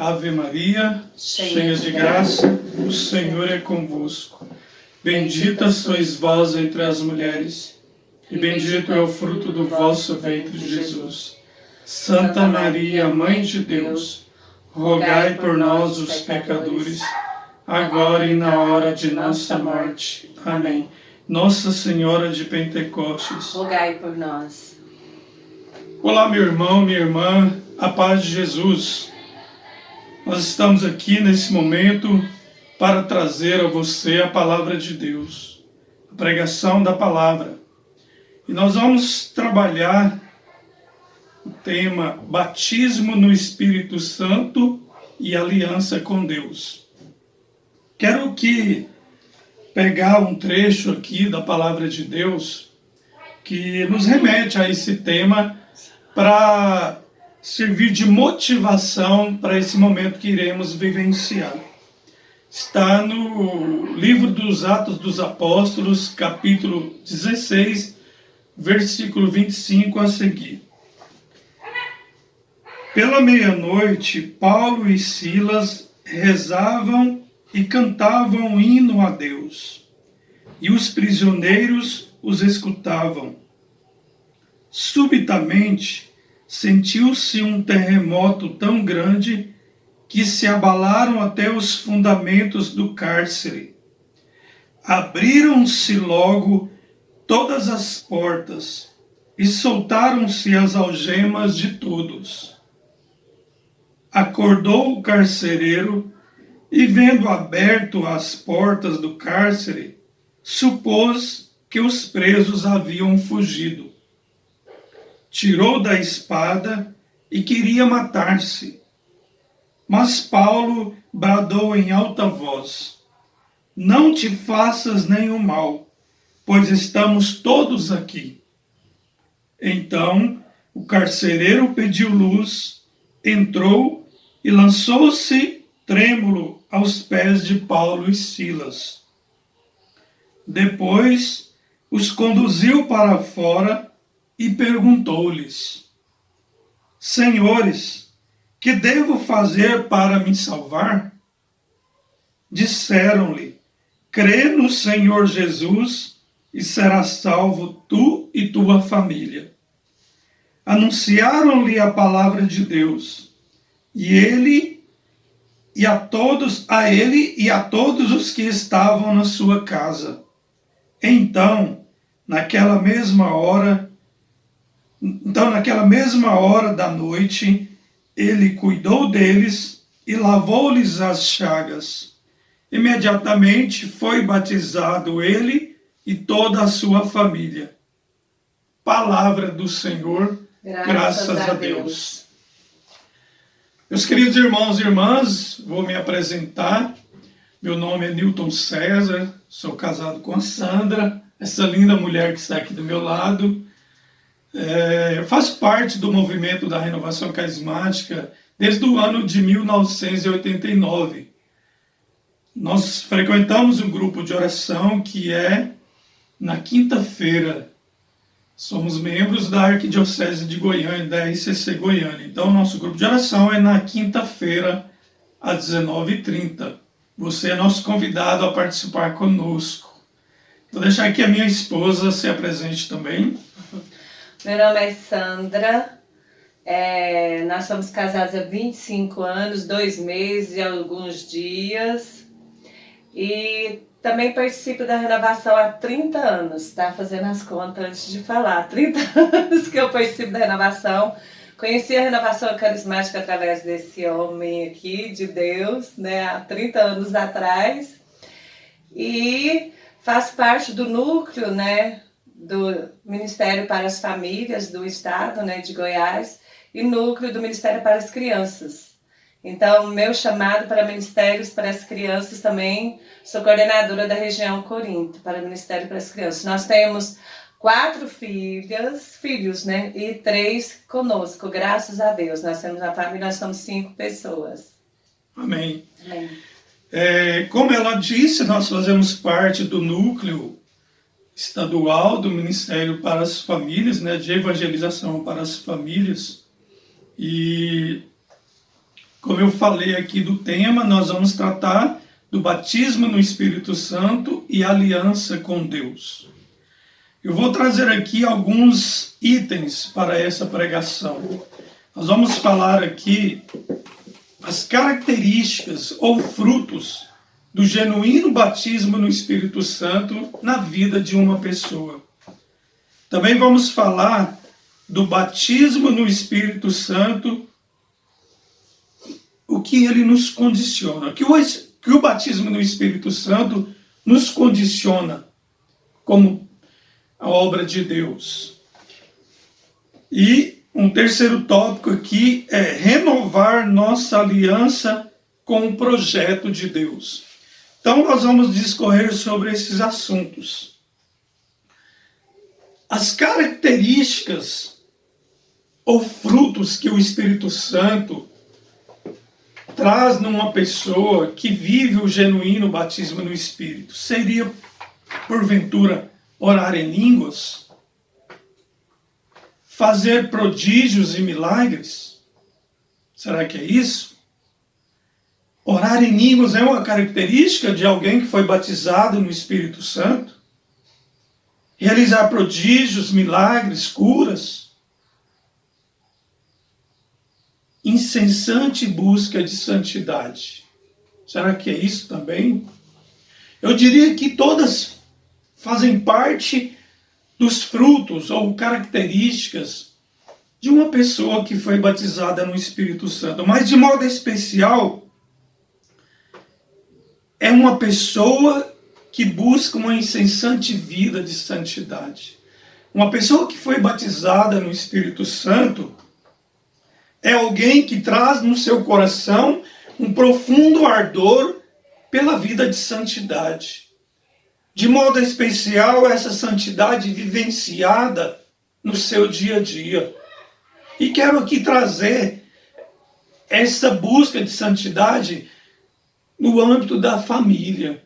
Ave Maria, cheia de graça, o Senhor é convosco. Bendita sois vós entre as mulheres, e bendito é o fruto do vosso ventre, Jesus. Santa Maria, Mãe de Deus, rogai por nós, os pecadores, agora e na hora de nossa morte. Amém. Nossa Senhora de Pentecostes, rogai por nós. Olá, meu irmão, minha irmã, a paz de Jesus. Nós estamos aqui nesse momento para trazer a você a palavra de Deus, a pregação da palavra. E nós vamos trabalhar o tema batismo no Espírito Santo e aliança com Deus. Quero pegar um trecho aqui da palavra de Deus que nos remete a esse tema para servir de motivação para esse momento que iremos vivenciar. Está no livro dos Atos dos Apóstolos, capítulo 16, versículo 25 a seguir. Pela meia-noite, Paulo e Silas rezavam e cantavam um hino a Deus, e os prisioneiros os escutavam. Subitamente, sentiu-se um terremoto tão grande que se abalaram até os fundamentos do cárcere. Abriram-se logo todas as portas e soltaram-se as algemas de todos. Acordou o carcereiro e, vendo aberto as portas do cárcere, supôs que os presos haviam fugido. Tirou da espada e queria matar-se. Mas Paulo bradou em alta voz: não te faças nenhum mal, pois estamos todos aqui. Então o carcereiro pediu luz, entrou e lançou-se trêmulo aos pés de Paulo e Silas. Depois os conduziu para fora e perguntou-lhes: Senhores, que devo fazer para me salvar? Disseram-lhe: crê no Senhor Jesus e serás salvo tu e tua família. Anunciaram-lhe a palavra de Deus, e ele e a todos os que estavam na sua casa. Então, naquela mesma hora da noite, ele cuidou deles e lavou-lhes as chagas. Imediatamente foi batizado ele e toda a sua família. Palavra do Senhor, graças a Deus. Meus queridos irmãos e irmãs, vou me apresentar. Meu nome é Newton César, sou casado com a Sandra, essa linda mulher que está aqui do meu lado. Eu faço parte do movimento da Renovação Carismática desde o ano de 1989. Nós frequentamos um grupo de oração que é na quinta-feira. Somos membros da Arquidiocese de Goiânia, da RCC Goiânia. Então, nosso grupo de oração é na quinta-feira, às 19h30. Você é nosso convidado a participar conosco. Vou deixar que a minha esposa se apresente também. Meu nome é Sandra, nós somos casados há 25 anos, 2 meses e alguns dias, e também participo da renovação há 30 anos, tá? Fazendo as contas antes de falar, 30 anos que eu participo da renovação. Conheci a renovação carismática através desse homem aqui, de Deus, né? Há 30 anos atrás, e faço parte do núcleo, né? Do Ministério para as Famílias do Estado, né, de Goiás, e núcleo do Ministério para as Crianças. Então, meu chamado para Ministérios para as Crianças também, sou coordenadora da região Corinto, para o Ministério para as Crianças. Nós temos 4 filhos, né, e 3 conosco, graças a Deus. Nós temos a família, nós somos 5 pessoas. Amém. Amém. Como ela disse, nós fazemos parte do núcleo estadual do Ministério para as Famílias, né, de evangelização para as famílias. E Como eu falei aqui do tema, nós vamos tratar do batismo no Espírito Santo e aliança com Deus. Eu vou trazer aqui alguns itens para essa pregação. Nós vamos falar aqui as características ou frutos do genuíno batismo no Espírito Santo na vida de uma pessoa. Também vamos falar do batismo no Espírito Santo, o que ele nos condiciona, que o batismo no Espírito Santo nos condiciona como a obra de Deus. E um terceiro tópico aqui é renovar nossa aliança com o projeto de Deus. Então nós vamos discorrer sobre esses assuntos. As características ou frutos que o Espírito Santo traz numa pessoa que vive o genuíno batismo no Espírito seria, porventura, orar em línguas? Fazer prodígios e milagres? Será que é isso? Orar em línguas é uma característica de alguém que foi batizado no Espírito Santo? Realizar prodígios, milagres, curas? Incessante busca de santidade. Será que é isso também? Eu diria que todas fazem parte dos frutos ou características de uma pessoa que foi batizada no Espírito Santo. Mas de modo especial, é uma pessoa que busca uma incessante vida de santidade. Uma pessoa que foi batizada no Espírito Santo é alguém que traz no seu coração um profundo ardor pela vida de santidade. De modo especial, essa santidade vivenciada no seu dia a dia. E quero aqui trazer essa busca de santidade no âmbito da família,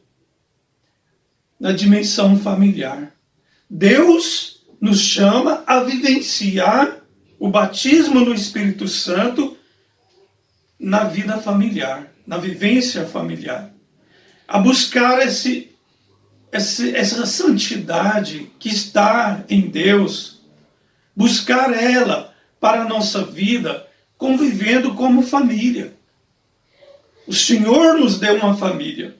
na dimensão familiar. Deus nos chama a vivenciar o batismo no Espírito Santo na vida familiar, na vivência familiar. A buscar essa santidade que está em Deus, buscar ela para a nossa vida, convivendo como família. O Senhor nos deu uma família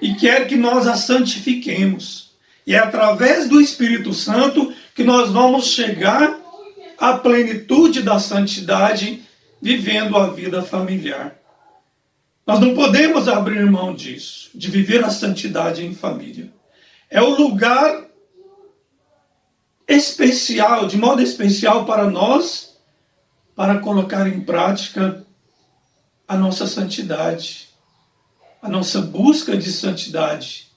e quer que nós a santifiquemos. E é através do Espírito Santo que nós vamos chegar à plenitude da santidade, vivendo a vida familiar. Nós não podemos abrir mão disso, de viver a santidade em família. É o lugar especial, de modo especial para nós, para colocar em prática a nossa santidade, a nossa busca de santidade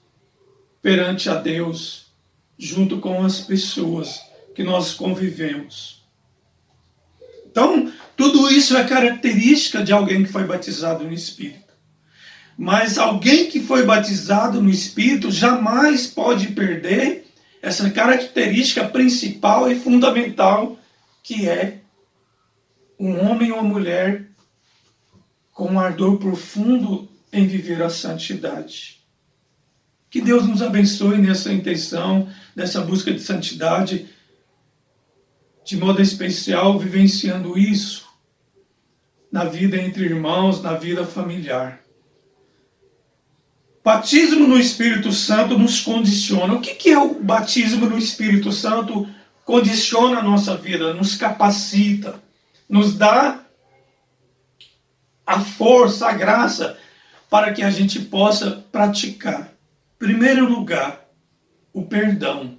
perante a Deus, junto com as pessoas que nós convivemos. Então, tudo isso é característica de alguém que foi batizado no Espírito. Mas alguém que foi batizado no Espírito jamais pode perder essa característica principal e fundamental, que é um homem ou uma mulher com um ardor profundo em viver a santidade. Que Deus nos abençoe nessa intenção, nessa busca de santidade, de modo especial, vivenciando isso na vida entre irmãos, na vida familiar. Batismo no Espírito Santo nos condiciona. O que é o batismo no Espírito Santo? Condiciona a nossa vida, nos capacita, nos dá a força, a graça, para que a gente possa praticar. Em primeiro lugar, o perdão.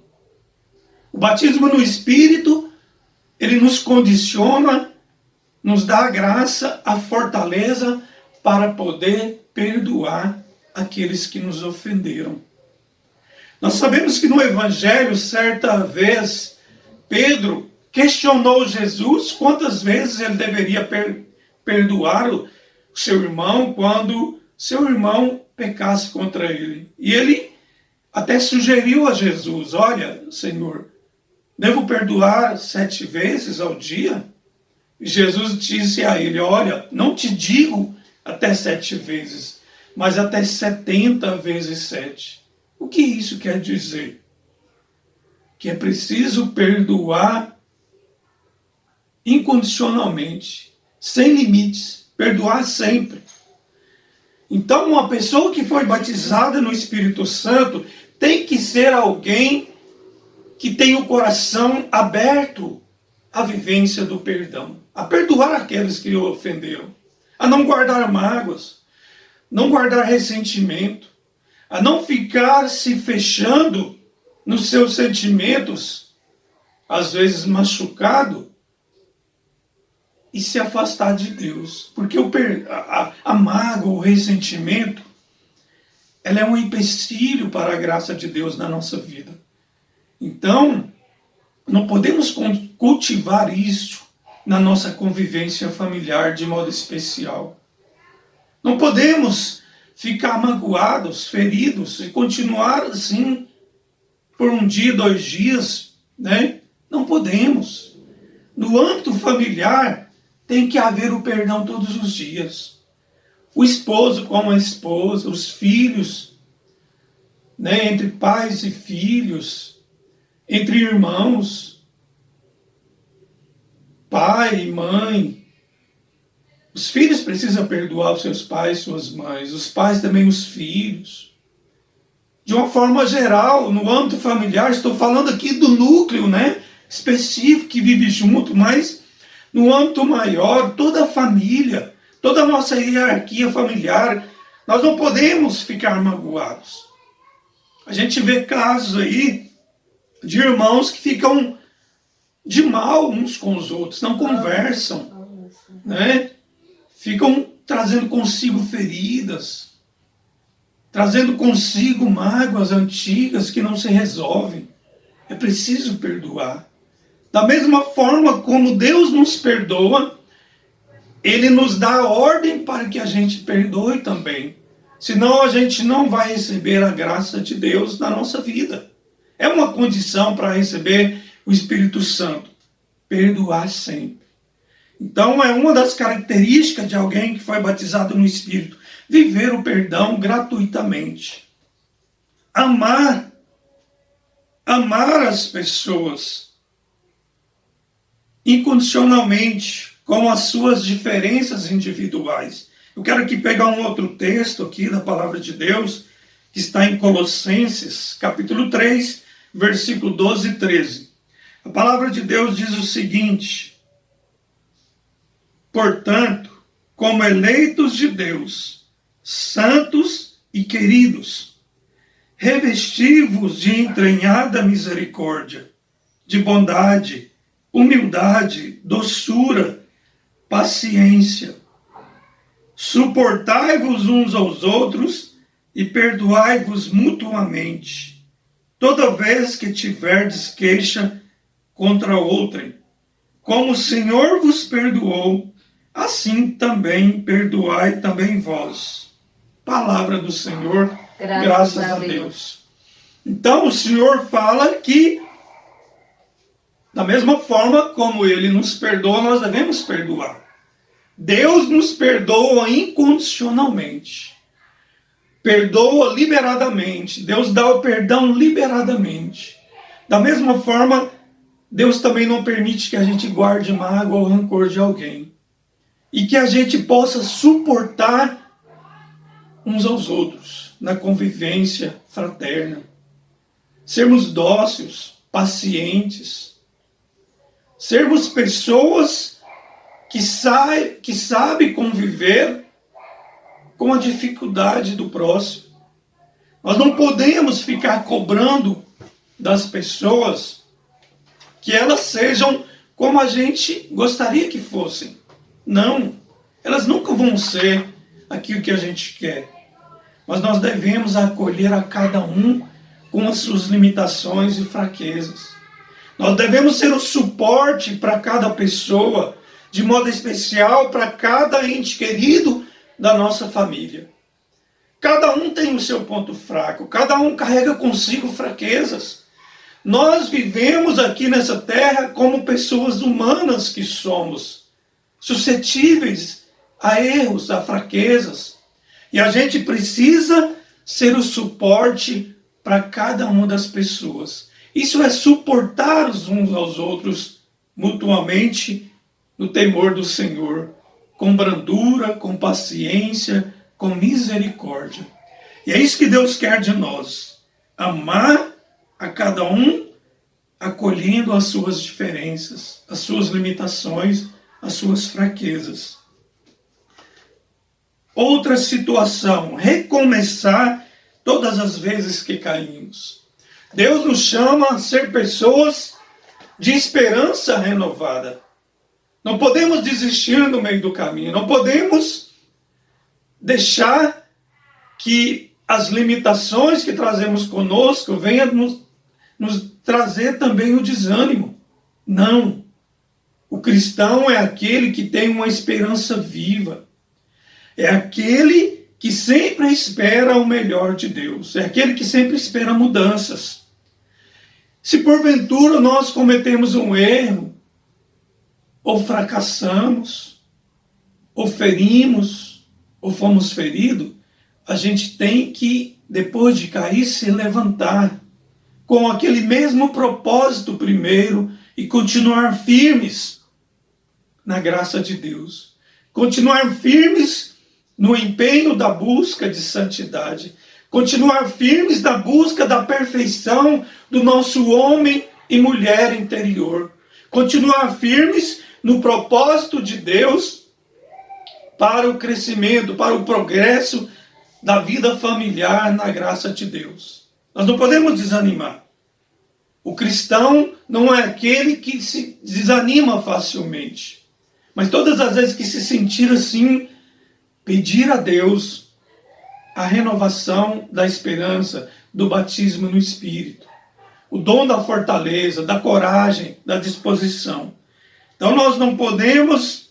O batismo no Espírito, ele nos condiciona, nos dá a graça, a fortaleza para poder perdoar aqueles que nos ofenderam. Nós sabemos que no Evangelho, certa vez, Pedro questionou Jesus quantas vezes ele deveria perdoar o seu irmão quando seu irmão pecasse contra ele. E ele até sugeriu a Jesus: olha, Senhor, devo perdoar 7 vezes ao dia? Jesus disse a ele: olha, não te digo até 7 vezes, mas até 70 vezes 7. O que isso quer dizer? Que é preciso perdoar incondicionalmente, sem limites, perdoar sempre. Então, uma pessoa que foi batizada no Espírito Santo tem que ser alguém que tem o coração aberto à vivência do perdão, a perdoar aqueles que o ofenderam, a não guardar mágoas, não guardar ressentimento, a não ficar se fechando nos seus sentimentos, às vezes machucado, e se afastar de Deus. Porque a mágoa, o ressentimento, ela é um empecilho para a graça de Deus na nossa vida. Então, não podemos cultivar isso na nossa convivência familiar de modo especial. Não podemos ficar magoados, feridos e continuar assim por 1 dia, 2 dias, né? Não podemos. No âmbito familiar, tem que haver o perdão todos os dias. O esposo com a esposa, os filhos, né? Entre pais e filhos, entre irmãos, pai e mãe. Os filhos precisam perdoar os seus pais e suas mães, os pais também os filhos. De uma forma geral, no âmbito familiar, estou falando aqui do núcleo, né, específico que vive junto, mas no âmbito maior, toda a família, toda a nossa hierarquia familiar, nós não podemos ficar magoados. A gente vê casos aí de irmãos que ficam de mal uns com os outros, não conversam, né? Ficam trazendo consigo feridas, trazendo consigo mágoas antigas que não se resolvem. É preciso perdoar. Da mesma forma como Deus nos perdoa, Ele nos dá a ordem para que a gente perdoe também. Senão a gente não vai receber a graça de Deus na nossa vida. É uma condição para receber o Espírito Santo. Perdoar sempre. Então é uma das características de alguém que foi batizado no Espírito. Viver o perdão gratuitamente. Amar as pessoas incondicionalmente, com as suas diferenças individuais. Eu quero aqui pegar um outro texto aqui da palavra de Deus, que está em Colossenses, capítulo 3, versículo 12 e 13. A palavra de Deus diz o seguinte: portanto, como eleitos de Deus, santos e queridos, revesti-vos de entranhada misericórdia, de bondade, humildade, doçura, paciência. Suportai-vos uns aos outros e perdoai-vos mutuamente, toda vez que tiverdes queixa contra outrem. Como o Senhor vos perdoou, assim também perdoai também vós. Palavra do Senhor, graças a Deus. Então o Senhor fala que, da mesma forma como Ele nos perdoa, nós devemos perdoar. Deus nos perdoa incondicionalmente. Perdoa liberadamente. Deus dá o perdão liberadamente. Da mesma forma, Deus também não permite que a gente guarde mágoa ou rancor de alguém. E que a gente possa suportar uns aos outros na convivência fraterna. Sermos dóceis, pacientes. Sermos pessoas que sabe conviver com a dificuldade do próximo. Nós não podemos ficar cobrando das pessoas que elas sejam como a gente gostaria que fossem. Não, elas nunca vão ser aquilo que a gente quer. Mas nós devemos acolher a cada um com as suas limitações e fraquezas. Nós devemos ser o suporte para cada pessoa, de modo especial para cada ente querido da nossa família. Cada um tem o seu ponto fraco, cada um carrega consigo fraquezas. Nós vivemos aqui nessa terra como pessoas humanas que somos, suscetíveis a erros, a fraquezas. E a gente precisa ser o suporte para cada uma das pessoas. Isso é suportar os uns aos outros mutuamente no temor do Senhor, com brandura, com paciência, com misericórdia. E é isso que Deus quer de nós. Amar a cada um, acolhendo as suas diferenças, as suas limitações, as suas fraquezas. Outra situação, recomeçar todas as vezes que caímos. Deus nos chama a ser pessoas de esperança renovada. Não podemos desistir no meio do caminho, não podemos deixar que as limitações que trazemos conosco venham nos trazer também o desânimo. Não. O cristão é aquele que tem uma esperança viva. É aquele que sempre espera o melhor de Deus. É aquele que sempre espera mudanças. Se porventura nós cometemos um erro, ou fracassamos, ou ferimos, ou fomos feridos, a gente tem que, depois de cair, se levantar com aquele mesmo propósito primeiro e continuar firmes na graça de Deus. Continuar firmes no empenho da busca de santidade. Continuar firmes na busca da perfeição do nosso homem e mulher interior. Continuar firmes no propósito de Deus para o crescimento, para o progresso da vida familiar na graça de Deus. Nós não podemos desanimar. O cristão não é aquele que se desanima facilmente. Mas todas as vezes que se sentir assim, pedir a Deus a renovação da esperança, do batismo no Espírito, o dom da fortaleza, da coragem, da disposição. Então nós não podemos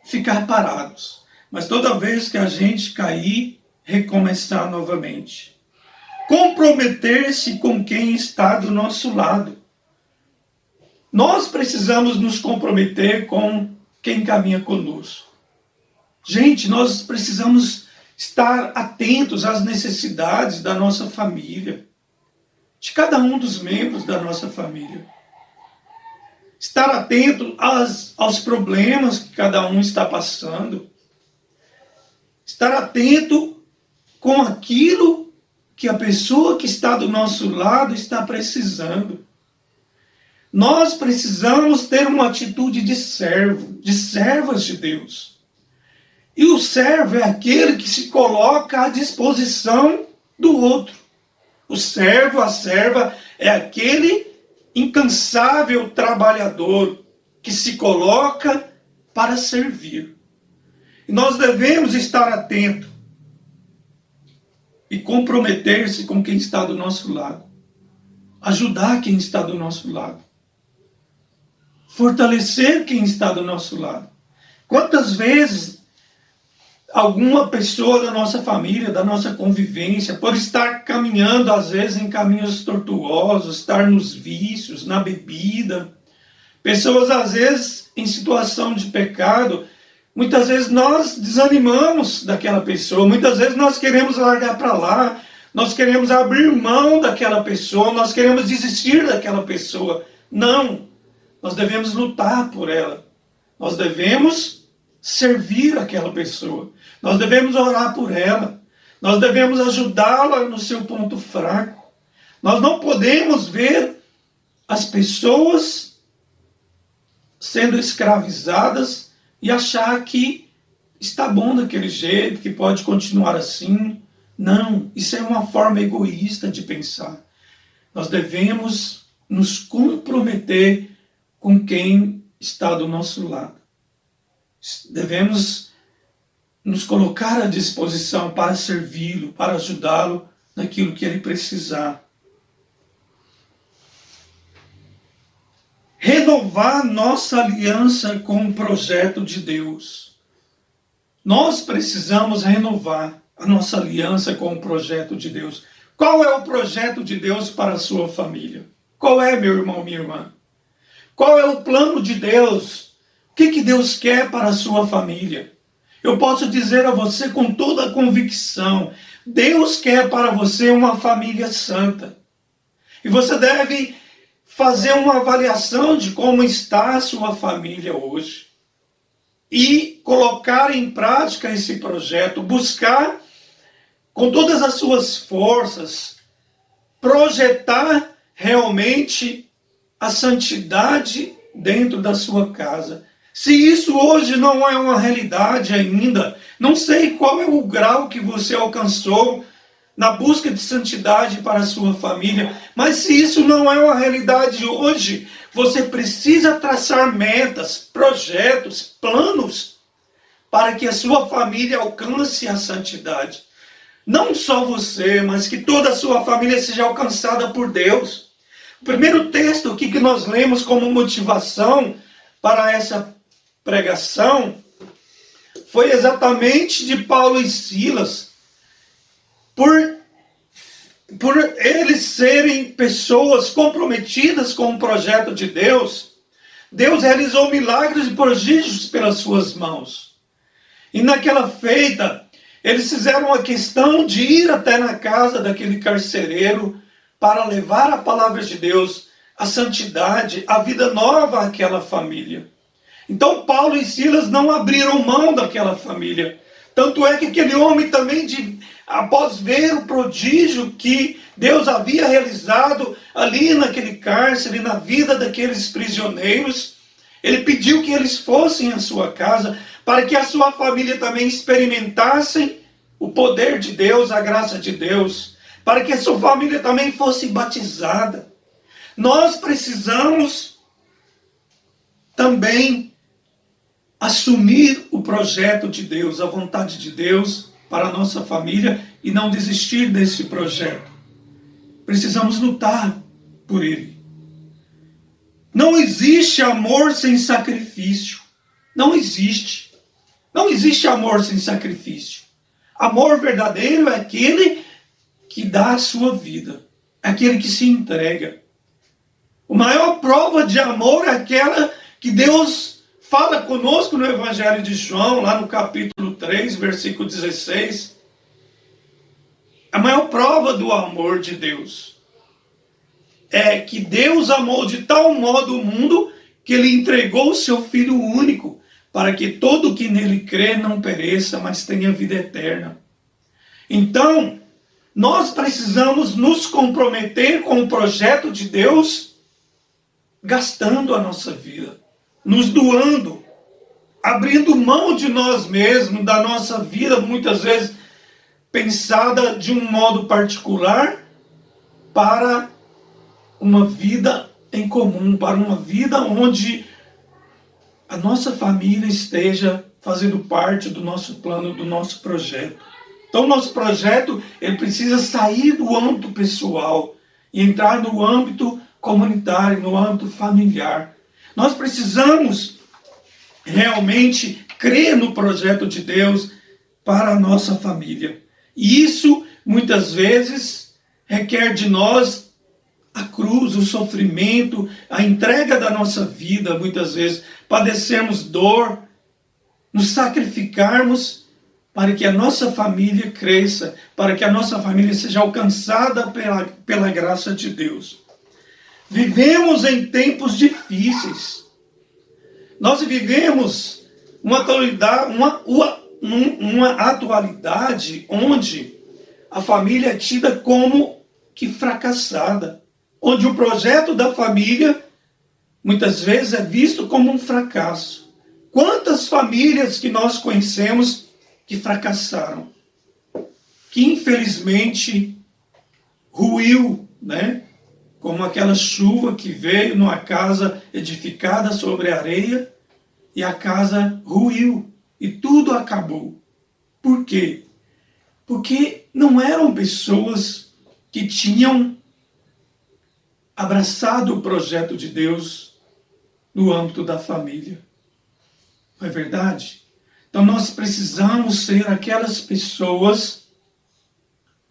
ficar parados, mas toda vez que a gente cair, recomeçar novamente. Comprometer-se com quem está do nosso lado. Nós precisamos nos comprometer com quem caminha conosco. Gente, nós precisamos estar atentos às necessidades da nossa família, de cada um dos membros da nossa família. Estar atento aos problemas que cada um está passando. Estar atento com aquilo que a pessoa que está do nosso lado está precisando. Nós precisamos ter uma atitude de servo, de servas de Deus. E o servo é aquele que se coloca à disposição do outro. O servo, a serva, é aquele incansável trabalhador que se coloca para servir. E nós devemos estar atentos e comprometer-se com quem está do nosso lado. Ajudar quem está do nosso lado. Fortalecer quem está do nosso lado. Quantas vezes alguma pessoa da nossa família, da nossa convivência, por estar caminhando às vezes em caminhos tortuosos, estar nos vícios, na bebida, pessoas às vezes em situação de pecado, muitas vezes nós desanimamos daquela pessoa, muitas vezes nós queremos largar para lá, nós queremos abrir mão daquela pessoa, nós queremos desistir daquela pessoa. Não, nós devemos lutar por ela, nós devemos servir aquela pessoa, nós devemos orar por ela, nós devemos ajudá-la no seu ponto fraco. Nós não podemos ver as pessoas sendo escravizadas e achar que está bom daquele jeito, que pode continuar assim. Não, isso é uma forma egoísta de pensar. Nós devemos nos comprometer com quem está do nosso lado. Devemos nos colocar à disposição para servi-lo, para ajudá-lo naquilo que ele precisar. Renovar nossa aliança com o projeto de Deus. Nós precisamos renovar a nossa aliança com o projeto de Deus. Qual é o projeto de Deus para a sua família? Qual é, meu irmão, minha irmã? Qual é o plano de Deus O que Deus quer para a sua família? Eu posso dizer a você com toda a convicção, Deus quer para você uma família santa. E você deve fazer uma avaliação de como está a sua família hoje. E colocar em prática esse projeto, buscar com todas as suas forças, projetar realmente a santidade dentro da sua casa. Se isso hoje não é uma realidade ainda, não sei qual é o grau que você alcançou na busca de santidade para a sua família, mas se isso não é uma realidade hoje, você precisa traçar metas, projetos, planos para que a sua família alcance a santidade. Não só você, mas que toda a sua família seja alcançada por Deus. O primeiro texto aqui que nós lemos como motivação para essa pregação foi exatamente de Paulo e Silas. Por eles serem pessoas comprometidas com o projeto de Deus, Deus realizou milagres e prodígios pelas suas mãos. E naquela feita, eles fizeram a questão de ir até na casa daquele carcereiro para levar a palavra de Deus, a santidade, a vida nova àquela família. Então Paulo e Silas não abriram mão daquela família. Tanto é que aquele homem também, após ver o prodígio que Deus havia realizado ali naquele cárcere, na vida daqueles prisioneiros, ele pediu que eles fossem à sua casa, para que a sua família também experimentassem o poder de Deus, a graça de Deus, para que a sua família também fosse batizada. Nós precisamos também assumir o projeto de Deus, a vontade de Deus para a nossa família e não desistir desse projeto. Precisamos lutar por ele. Não existe amor sem sacrifício. Não existe. Não existe amor sem sacrifício. Amor verdadeiro é aquele que dá a sua vida, é aquele que se entrega. A maior prova de amor é aquela que Deus fala conosco no Evangelho de João, lá no capítulo 3, versículo 16. A maior prova do amor de Deus é que Deus amou de tal modo o mundo que ele entregou o seu Filho único, para que todo que nele crê não pereça, mas tenha vida eterna. Então, nós precisamos nos comprometer com o projeto de Deus, gastando a nossa vida, nos doando, abrindo mão de nós mesmos, da nossa vida, muitas vezes pensada de um modo particular, para uma vida em comum, para uma vida onde a nossa família esteja fazendo parte do nosso plano, do nosso projeto. Então, o nosso projeto ele precisa sair do âmbito pessoal e entrar no âmbito comunitário, no âmbito familiar. Nós precisamos realmente crer no projeto de Deus para a nossa família. E isso, muitas vezes, requer de nós a cruz, o sofrimento, a entrega da nossa vida, muitas vezes, padecermos dor, nos sacrificarmos para que a nossa família cresça, para que a nossa família seja alcançada pela graça de Deus. Vivemos em tempos difíceis. Nós vivemos uma atualidade onde a família é tida como que fracassada, onde o projeto da família muitas vezes é visto como um fracasso. Quantas famílias que nós conhecemos que fracassaram, que infelizmente ruiu, né? Como aquela chuva que veio numa casa edificada sobre areia e a casa ruiu e tudo acabou. Por quê? Porque não eram pessoas que tinham abraçado o projeto de Deus no âmbito da família. Não é verdade? Então nós precisamos ser aquelas pessoas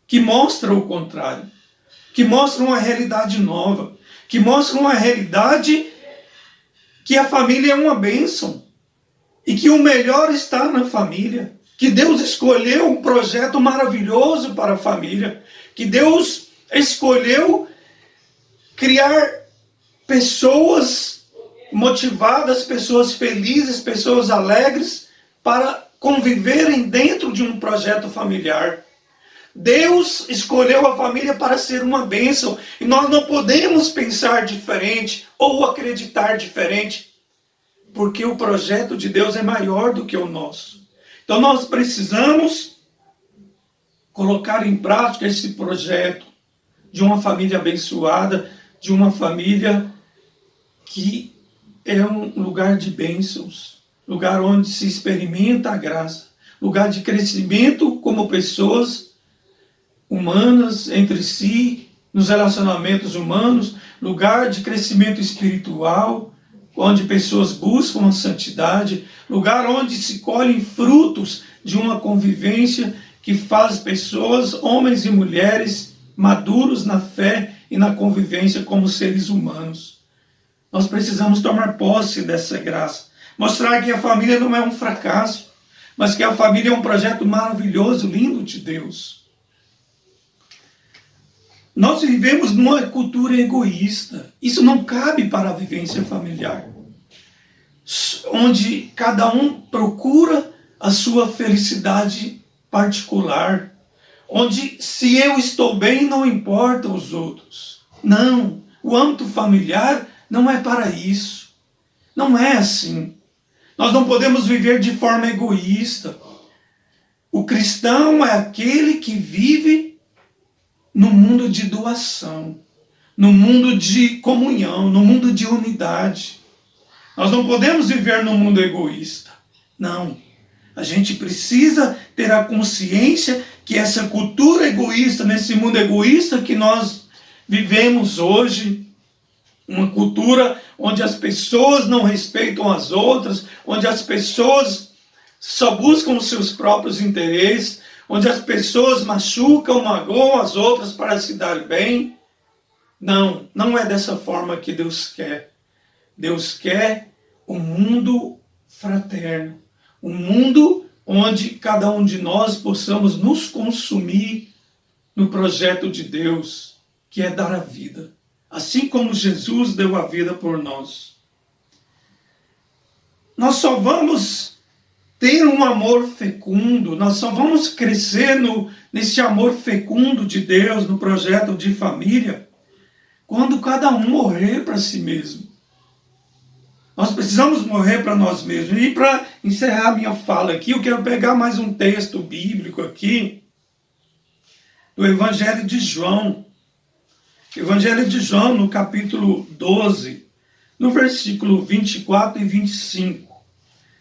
que mostram o contrário, que mostram uma realidade nova, que mostram uma realidade que a família é uma bênção, e que o melhor está na família, que Deus escolheu um projeto maravilhoso para a família, que Deus escolheu criar pessoas motivadas, pessoas felizes, pessoas alegres, para conviverem dentro de um projeto familiar. Deus escolheu a família para ser uma bênção, e nós não podemos pensar diferente ou acreditar diferente, porque o projeto de Deus é maior do que o nosso. Então nós precisamos colocar em prática esse projeto de uma família abençoada, de uma família que é um lugar de bênçãos, lugar onde se experimenta a graça, lugar de crescimento como pessoas humanas entre si, nos relacionamentos humanos, lugar de crescimento espiritual, onde pessoas buscam a santidade, lugar onde se colhem frutos de uma convivência que faz pessoas, homens e mulheres, maduros na fé e na convivência como seres humanos. Nós precisamos tomar posse dessa graça, mostrar que a família não é um fracasso, mas que a família é um projeto maravilhoso, lindo de Deus. Nós vivemos numa cultura egoísta. Isso não cabe para a vivência familiar, onde cada um procura a sua felicidade particular, onde se eu estou bem não importa os outros. Não, o âmbito familiar não é para isso. Não é assim. Nós não podemos viver de forma egoísta. O cristão é aquele que vive no mundo de doação, no mundo de comunhão, no mundo de unidade. Nós não podemos viver no mundo egoísta. Não. A gente precisa ter a consciência que essa cultura egoísta, nesse mundo egoísta que nós vivemos hoje, uma cultura onde as pessoas não respeitam as outras, onde as pessoas só buscam os seus próprios interesses, onde as pessoas machucam, magoam as outras para se dar bem. Não, não é dessa forma que Deus quer. Deus quer um mundo fraterno, um mundo onde cada um de nós possamos nos consumir no projeto de Deus, que é dar a vida, assim como Jesus deu a vida por nós. Nós só vamos ter um amor fecundo, nós só vamos crescer nesse amor fecundo de Deus, no projeto de família, quando cada um morrer para si mesmo. Nós precisamos morrer para nós mesmos. E para encerrar minha fala aqui, eu quero pegar mais um texto bíblico aqui, do Evangelho de João. Evangelho de João, no capítulo 12, no versículo 24 e 25.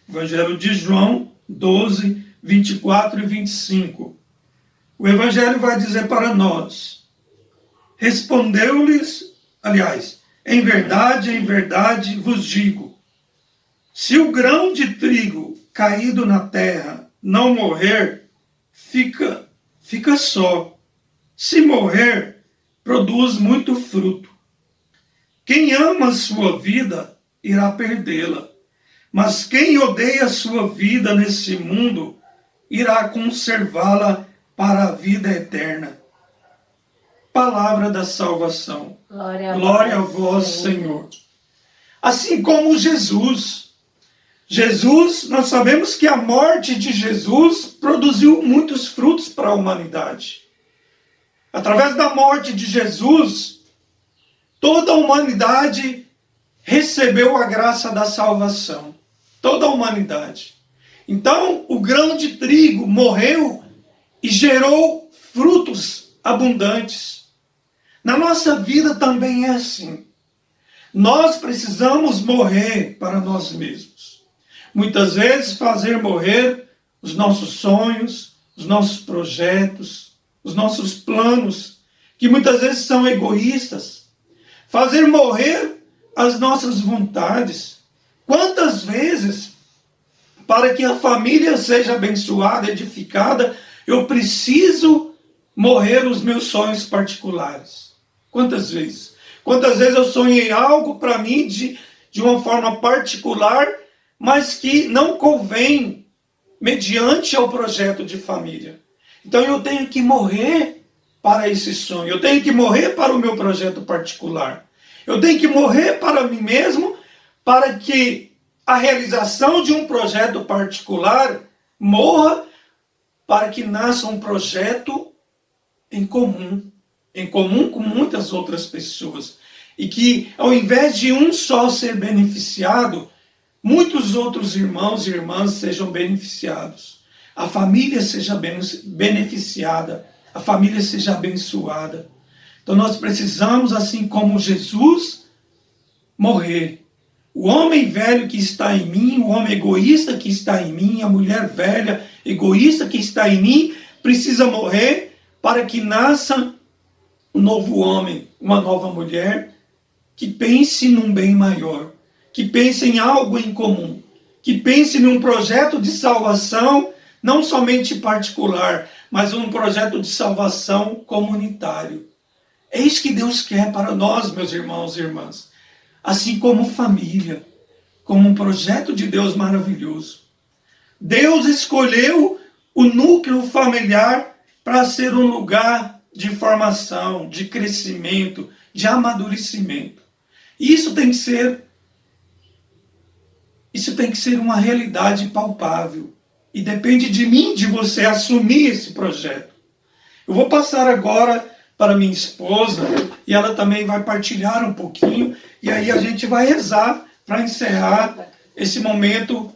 Evangelho de João 12, 24 e 25. O Evangelho vai dizer para nós: respondeu-lhes, em verdade vos digo, se o grão de trigo caído na terra não morrer, fica só. Se morrer, produz muito fruto. Quem ama a sua vida, irá perdê-la. Mas quem odeia a sua vida nesse mundo, irá conservá-la para a vida eterna. Palavra da salvação. Glória a vós, Senhor. Assim como Jesus, nós sabemos que a morte de Jesus produziu muitos frutos para a humanidade. Através da morte de Jesus, toda a humanidade recebeu a graça da salvação. Toda a humanidade. Então, o grão de trigo morreu e gerou frutos abundantes. Na nossa vida também é assim. Nós precisamos morrer para nós mesmos. Muitas vezes fazer morrer os nossos sonhos, os nossos projetos, os nossos planos, que muitas vezes são egoístas. Fazer morrer as nossas vontades. Quantas vezes, para que a família seja abençoada, edificada, eu preciso morrer os meus sonhos particulares? Quantas vezes? Quantas vezes eu sonhei algo para mim de uma forma particular, mas que não convém mediante ao projeto de família. Então eu tenho que morrer para esse sonho, eu tenho que morrer para o meu projeto particular. Eu tenho que morrer para mim mesmo, para que a realização de um projeto particular morra, para que nasça um projeto em comum com muitas outras pessoas. E que, ao invés de um só ser beneficiado, muitos outros irmãos e irmãs sejam beneficiados. A família seja beneficiada, a família seja abençoada. Então nós precisamos, assim como Jesus, morrer. O homem velho que está em mim, o homem egoísta que está em mim, a mulher velha egoísta que está em mim, precisa morrer para que nasça um novo homem, uma nova mulher, que pense num bem maior, que pense em algo em comum, que pense num projeto de salvação, não somente particular, mas um projeto de salvação comunitário. É isso que Deus quer para nós, meus irmãos e irmãs. Assim como família, como um projeto de Deus maravilhoso. Deus escolheu o núcleo familiar para ser um lugar de formação, de crescimento, de amadurecimento. Isso tem que ser uma realidade palpável. E depende de mim, de você assumir esse projeto. Eu vou passar agora para minha esposa e ela também vai partilhar um pouquinho e aí a gente vai rezar para encerrar esse momento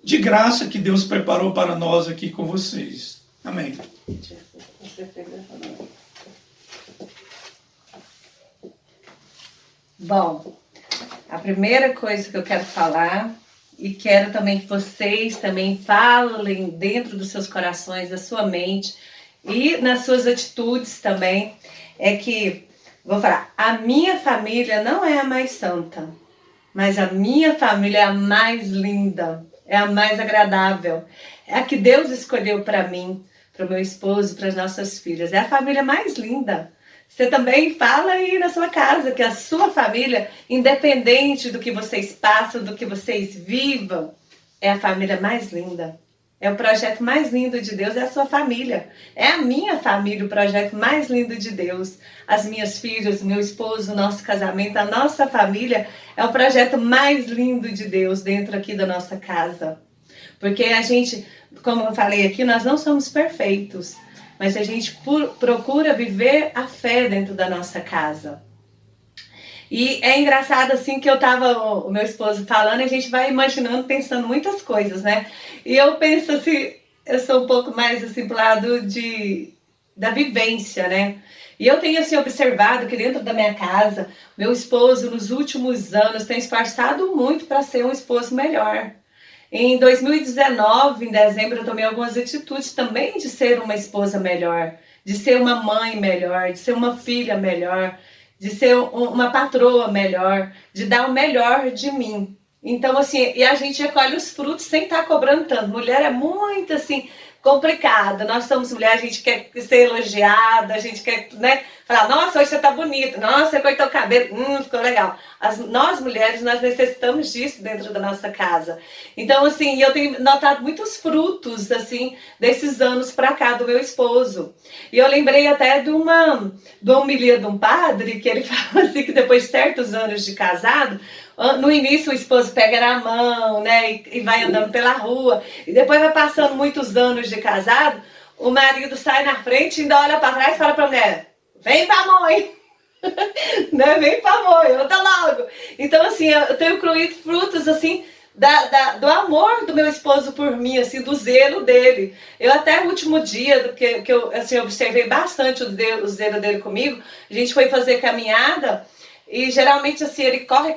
de graça que Deus preparou para nós aqui com vocês. Amém. Bom, a primeira coisa que eu quero falar, e quero também que vocês também falem dentro dos seus corações, da sua mente e nas suas atitudes também, é que, vou falar, a minha família não é a mais santa, mas a minha família é a mais linda, é a mais agradável, é a que Deus escolheu para mim, para o meu esposo, para as nossas filhas, é a família mais linda. Você também fala aí na sua casa que a sua família, independente do que vocês passam, do que vocês vivam, é a família mais linda. É o projeto mais lindo de Deus, é a sua família. É a minha família, o projeto mais lindo de Deus. As minhas filhas, meu esposo, o nosso casamento, a nossa família é o projeto mais lindo de Deus dentro aqui da nossa casa. Porque a gente, como eu falei aqui, nós não somos perfeitos. Mas a gente procura viver a fé dentro da nossa casa. E é engraçado assim que eu tava, o meu esposo falando, e a gente vai imaginando, pensando muitas coisas, né? E eu penso assim, eu sou um pouco mais assim pro lado da vivência, né? E eu tenho assim observado que dentro da minha casa, meu esposo nos últimos anos tem esforçado muito para ser um esposo melhor. Em 2019, em dezembro, eu tomei algumas atitudes também de ser uma esposa melhor, de ser uma mãe melhor, de ser uma filha melhor, de ser uma patroa melhor, de dar o melhor de mim. Então, assim, e a gente recolhe os frutos sem estar cobrando tanto. Mulher é muito, assim, complicada. Nós somos mulheres, a gente quer ser elogiada, a gente quer, né, falar, nossa, hoje você tá bonita, nossa, você cortou o cabelo, ficou legal. Nós mulheres, nós necessitamos disso dentro da nossa casa. Então, assim, eu tenho notado muitos frutos, assim, desses anos pra cá do meu esposo. E eu lembrei até de uma homilia de um padre, que ele fala assim, que depois de certos anos de casado, no início o esposo pega na mão, né, e vai andando pela rua, e depois vai passando muitos anos de casado, o marido sai na frente, ainda olha para trás e fala para a mulher, vem pra mãe, né, vem pra mãe, anda logo. Então, assim, eu tenho colhido frutos, assim, do amor do meu esposo por mim, assim, do zelo dele. Eu até o último dia, que eu assim, observei bastante o zelo dele comigo, a gente foi fazer caminhada, e geralmente assim, ele corre,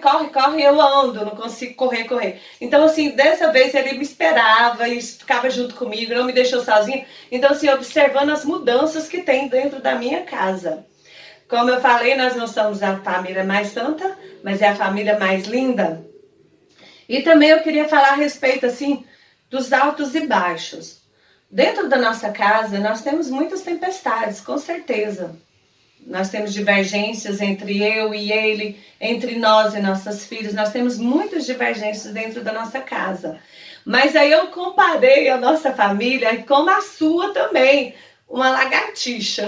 e eu ando, não consigo correr. Então assim, dessa vez ele me esperava e ficava junto comigo, não me deixou sozinha. Então assim, observando as mudanças que tem dentro da minha casa. Como eu falei, nós não somos a família mais santa, mas é a família mais linda. E também eu queria falar a respeito assim, dos altos e baixos. Dentro da nossa casa, nós temos muitas tempestades, com certeza. nós temos divergências entre eu e ele, entre nós e nossas filhas, nós temos muitas divergências dentro da nossa casa. Mas aí eu comparei a nossa família com a sua também, uma lagartixa.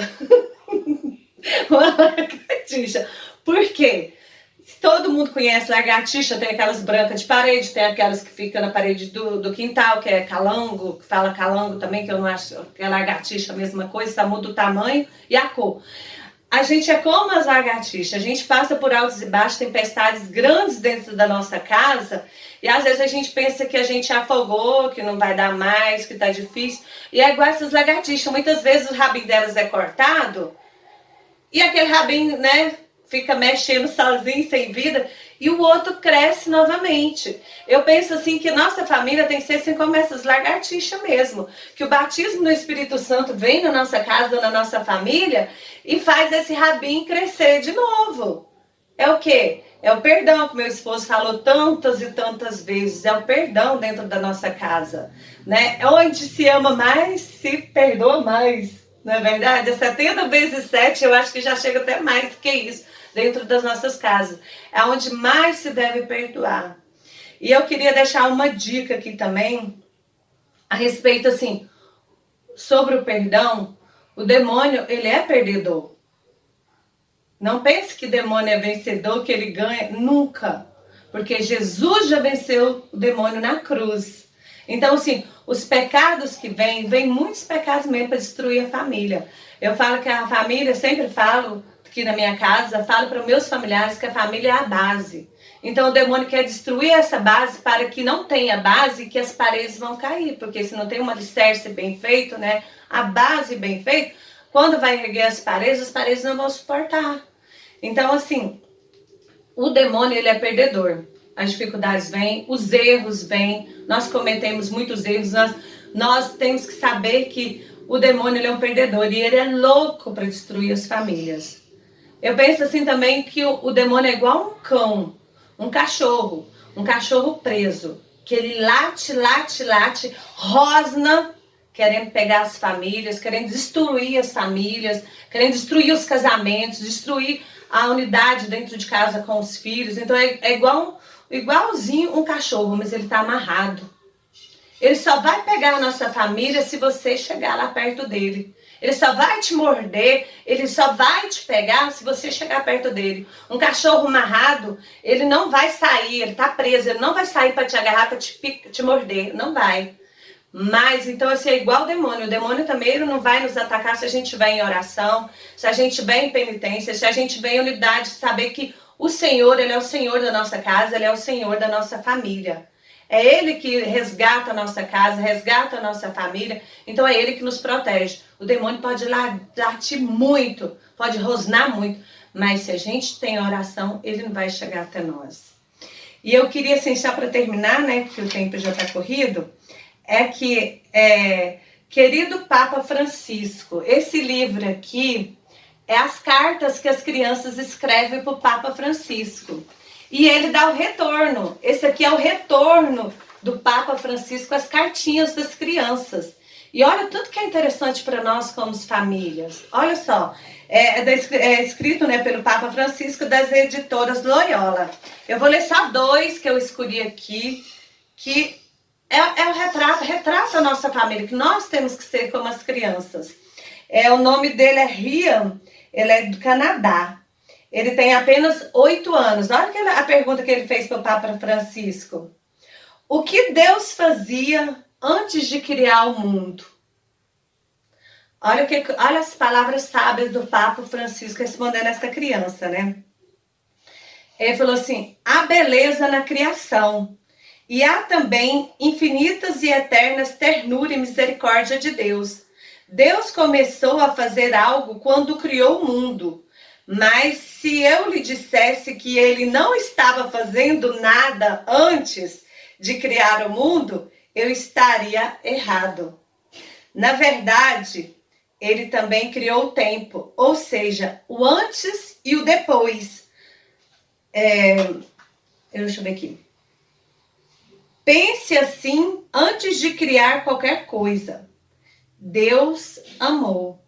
Uma lagartixa. Por quê? Todo mundo conhece lagartixa, tem aquelas brancas de parede, tem aquelas que ficam na parede do quintal, que é calango, que fala calango também, que eu não acho que é lagartixa a mesma coisa, só muda o tamanho e a cor. A gente é como as lagartixas, a gente passa por altos e baixos, tempestades grandes dentro da nossa casa, e às vezes a gente pensa que a gente afogou, que não vai dar mais, que tá difícil, e é igual essas lagartixas, muitas vezes o rabinho delas é cortado, e aquele rabinho, né, fica mexendo sozinho, sem vida, e o outro cresce novamente. Eu penso assim que nossa família tem que ser assim como essas lagartixas mesmo. Que o batismo no Espírito Santo vem na nossa casa, na nossa família, e faz esse rabinho crescer de novo. É o quê? É o perdão que meu esposo falou tantas e tantas vezes. É o perdão dentro da nossa casa. Né? Onde se ama mais, se perdoa mais. Não é verdade? É 70 vezes 7, eu acho que já chega até mais do que isso dentro das nossas casas. É onde mais se deve perdoar. E eu queria deixar uma dica aqui também a respeito, assim, sobre o perdão. O demônio, ele é perdedor. Não pense que demônio é vencedor, que ele ganha. Nunca. Porque Jesus já venceu o demônio na cruz. Então, assim, os pecados que vêm muitos pecados mesmo para destruir a família. Eu falo que a família, sempre falo aqui na minha casa, falo para meus familiares que a família é a base. Então, o demônio quer destruir essa base para que não tenha base e que as paredes vão cair. Porque se não tem um alicerce bem feito, né, a base bem feita, quando vai erguer as paredes não vão suportar. Então, assim, o demônio, ele é perdedor. As dificuldades vêm, os erros vêm, nós cometemos muitos erros, nós temos que saber que o demônio, ele é um perdedor e ele é louco para destruir as famílias. Eu penso assim também que o demônio é igual um cão, um cachorro preso, que ele late, rosna, querendo pegar as famílias, querendo destruir as famílias, querendo destruir os casamentos, destruir a unidade dentro de casa com os filhos. Então é igualzinho um cachorro, mas ele está amarrado. Ele só vai pegar a nossa família se você chegar lá perto dele. Ele só vai te morder, ele só vai te pegar se você chegar perto dele. Um cachorro amarrado, ele não vai sair, ele está preso, ele não vai sair para te agarrar, para te morder, não vai. Mas, então, assim, é igual o demônio também, ele não vai nos atacar se a gente estiver em oração, se a gente estiver em penitência, se a gente estiver em unidade, saber que o Senhor, ele é o Senhor da nossa casa, ele é o Senhor da nossa família. É ele que resgata a nossa casa, resgata a nossa família, então é ele que nos protege. O demônio pode latir muito, pode rosnar muito, mas se a gente tem oração, ele não vai chegar até nós. E eu queria, assim, só para terminar, né, porque o tempo já está corrido, é que, querido Papa Francisco, esse livro aqui é as cartas que as crianças escrevem para o Papa Francisco. E ele dá o retorno. Esse aqui é o retorno do Papa Francisco, as cartinhas das crianças. E olha tudo que é interessante para nós como famílias. Olha só, é escrito, né, pelo Papa Francisco, das editoras Loyola. Eu vou ler só 2 que eu escolhi aqui, que o retrata a nossa família, que nós temos que ser como as crianças. O nome dele é Rian, ele é do Canadá. Ele tem apenas 8 anos. Olha a pergunta que ele fez para o Papa Francisco. O que Deus fazia antes de criar o mundo? Olha as palavras sábias do Papa Francisco respondendo a essa criança, né? Ele falou assim, há beleza na criação. E há também infinitas e eternas ternura e misericórdia de Deus. Deus começou a fazer algo quando criou o mundo. Mas se eu lhe dissesse que ele não estava fazendo nada antes de criar o mundo, eu estaria errado. Na verdade, ele também criou o tempo, ou seja, o antes e o depois. Deixa eu ver aqui. Pense assim antes de criar qualquer coisa. Deus amou.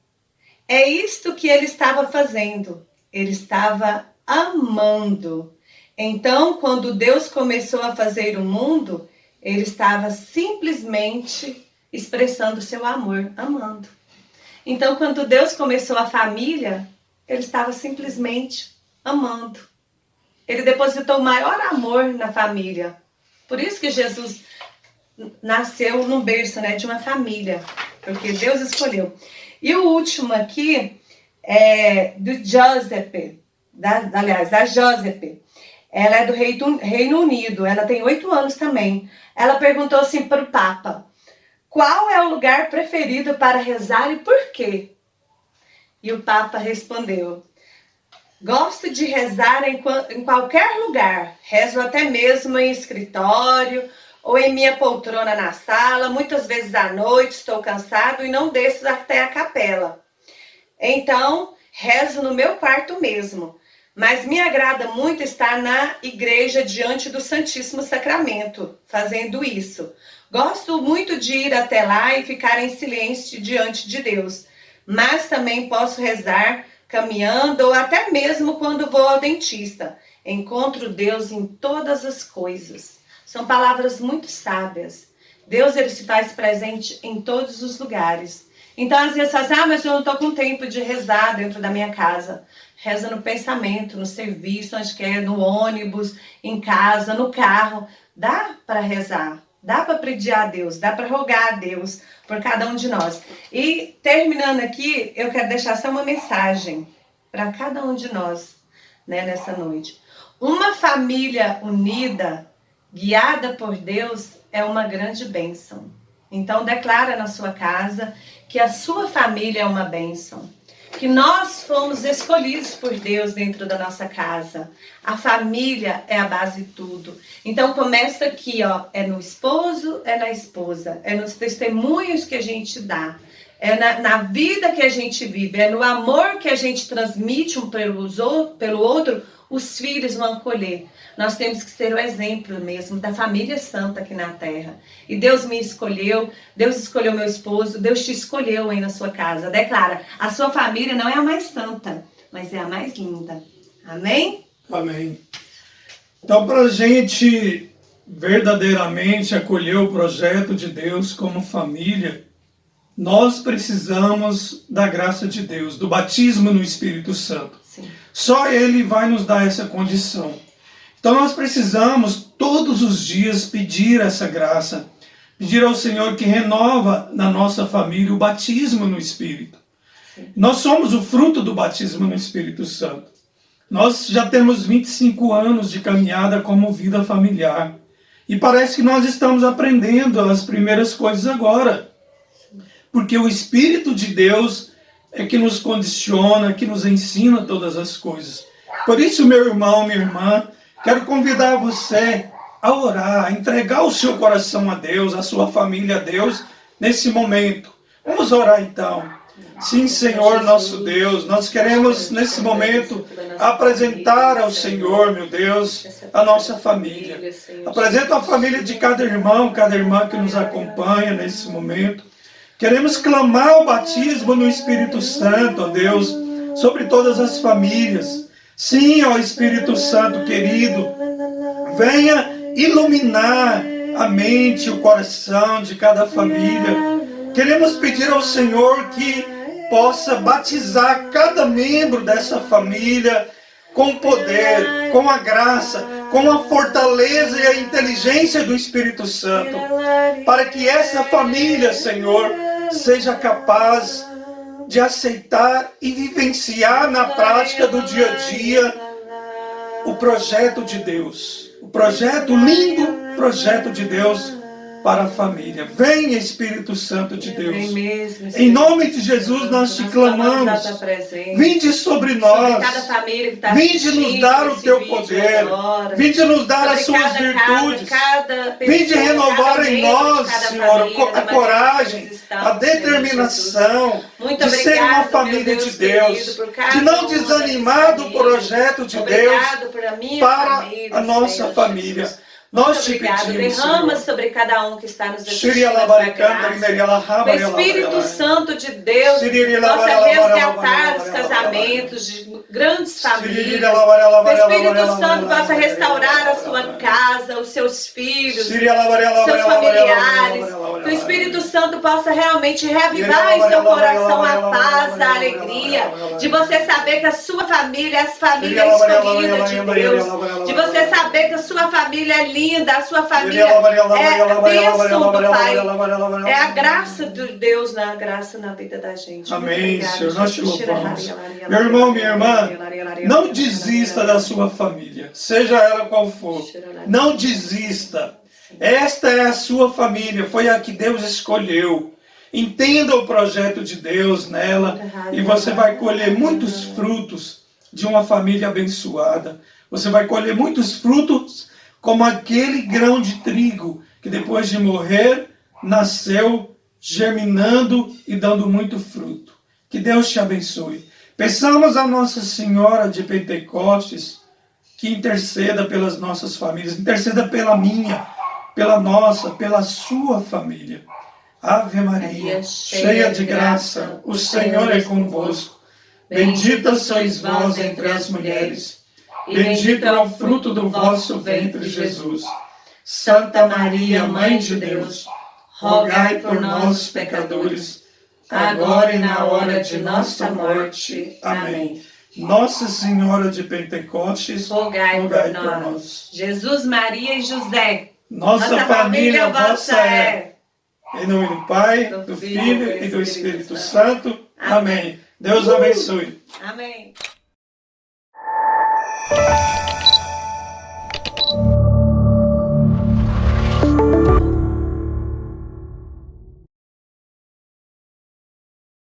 É isto que ele estava fazendo. Ele estava amando. Então, quando Deus começou a fazer o mundo, ele estava simplesmente expressando seu amor, amando. Então, quando Deus começou a família, ele estava simplesmente amando. Ele depositou o maior amor na família. Por isso que Jesus nasceu no berço, né, de uma família, porque Deus escolheu. E o último aqui é do Joseph, da Joseph. Ela é do Reino Unido, ela tem 8 anos também. Ela perguntou assim para o Papa: qual é o lugar preferido para rezar e por quê? E o Papa respondeu: gosto de rezar em qualquer lugar. Rezo até mesmo em escritório ou em minha poltrona na sala. Muitas vezes à noite estou cansado e não desço até a capela. Então, rezo no meu quarto mesmo. Mas me agrada muito estar na igreja diante do Santíssimo Sacramento, fazendo isso. Gosto muito de ir até lá e ficar em silêncio diante de Deus. Mas também posso rezar caminhando ou até mesmo quando vou ao dentista. Encontro Deus em todas as coisas. São palavras muito sábias. Deus, ele se faz presente em todos os lugares. Então, às vezes, você fala, mas eu não estou com tempo de rezar dentro da minha casa. Reza no pensamento, no serviço, onde quer, no ônibus, em casa, no carro. Dá para rezar, dá para pedir a Deus, dá para rogar a Deus por cada um de nós. E, terminando aqui, eu quero deixar só uma mensagem para cada um de nós, né, nessa noite. Uma família unida, guiada por Deus, é uma grande bênção. Então, declara na sua casa que a sua família é uma bênção. Que nós fomos escolhidos por Deus dentro da nossa casa. A família é a base de tudo. Então, começa aqui, ó, é no esposo, é na esposa. É nos testemunhos que a gente dá. É na vida que a gente vive. É no amor que a gente transmite um pelo outro, os filhos vão acolher. Nós temos que ser o exemplo mesmo da família santa aqui na terra. E Deus me escolheu, Deus escolheu meu esposo, Deus te escolheu aí na sua casa. Declara, a sua família não é a mais santa, mas é a mais linda. Amém? Amém. Então, para a gente verdadeiramente acolher o projeto de Deus como família, nós precisamos da graça de Deus, do batismo no Espírito Santo. Sim. Só Ele vai nos dar essa condição. Então nós precisamos todos os dias pedir essa graça, pedir ao Senhor que renova na nossa família o batismo no Espírito. Sim. Nós somos o fruto do batismo no Espírito Santo. Nós já temos 25 anos de caminhada como vida familiar. E parece que nós estamos aprendendo as primeiras coisas agora. Porque o Espírito de Deus é que nos condiciona, que nos ensina todas as coisas. Por isso, meu irmão, minha irmã, quero convidar você a orar, a entregar o seu coração a Deus, a sua família a Deus, nesse momento. Vamos orar então. Sim, Senhor, nosso Deus, nós queremos nesse momento apresentar ao Senhor, meu Deus, a nossa família. Apresento a família de cada irmão, cada irmã que nos acompanha nesse momento. Queremos clamar o batismo no Espírito Santo, ó Deus, sobre todas as famílias. Sim, ó Espírito Santo querido, venha iluminar a mente, o coração de cada família. Queremos pedir ao Senhor que possa batizar cada membro dessa família com poder, com a graça, com a fortaleza e a inteligência do Espírito Santo, para que essa família, Senhor, seja capaz de aceitar e vivenciar na prática do dia a dia o projeto de Deus, o projeto, o lindo projeto de Deus para a família. Venha, Espírito Santo de Deus. Vem mesmo, em nome de Jesus nós te clamamos. Vinde sobre nós. Vinde nos dar o teu poder. Vinde nos dar as suas virtudes. Vinde renovar em nós, Senhor, a coragem, a determinação de ser uma família de Deus, de não desanimar do projeto de Deus para a nossa família. Nós te obrigado. pedimos, Derrama Senhor. sobre cada um que está nos assistindo Shiri a tua alabaricanta, graça. rimeri alahaba, O Espírito Santo de Deus possa resgatar os casamentos de grandes famílias. O Espírito Santo possa restaurar a sua casa, os seus filhos, seus familiares. Que o Espírito Santo possa realmente reavivar em seu coração a paz, a alegria, de você saber que a sua família é a família escolhida de Deus, de você saber que a sua família é linda, a sua família é a bênção do Pai, é a graça de Deus na vida da gente. Amém, Senhor, nós te louvamos. Meu irmão, minha irmã, não desista da sua família, seja ela qual for. Não desista. Esta é a sua família, foi a que Deus escolheu. Entenda o projeto de Deus nela e você vai colher muitos frutos de uma família abençoada. Você vai colher muitos frutos como aquele grão de trigo que depois de morrer nasceu germinando e dando muito fruto. Que Deus te abençoe. Peçamos a Nossa Senhora de Pentecostes que interceda pelas nossas famílias, interceda pela minha, pela nossa, pela sua família. Ave Maria, cheia de graça, o Senhor é convosco. Bendita sois vós entre as mulheres. Bendito é o fruto do vosso ventre, Jesus. Santa Maria, Mãe de Deus, rogai por nós, pecadores, agora e na hora de nossa morte. Amém. Nossa Senhora de Pentecostes, rogai por nós. Jesus, Maria e José, nossa família vossa é. Em nome do Pai, do Filho e do Espírito Santo. Amém. Deus abençoe. Amém.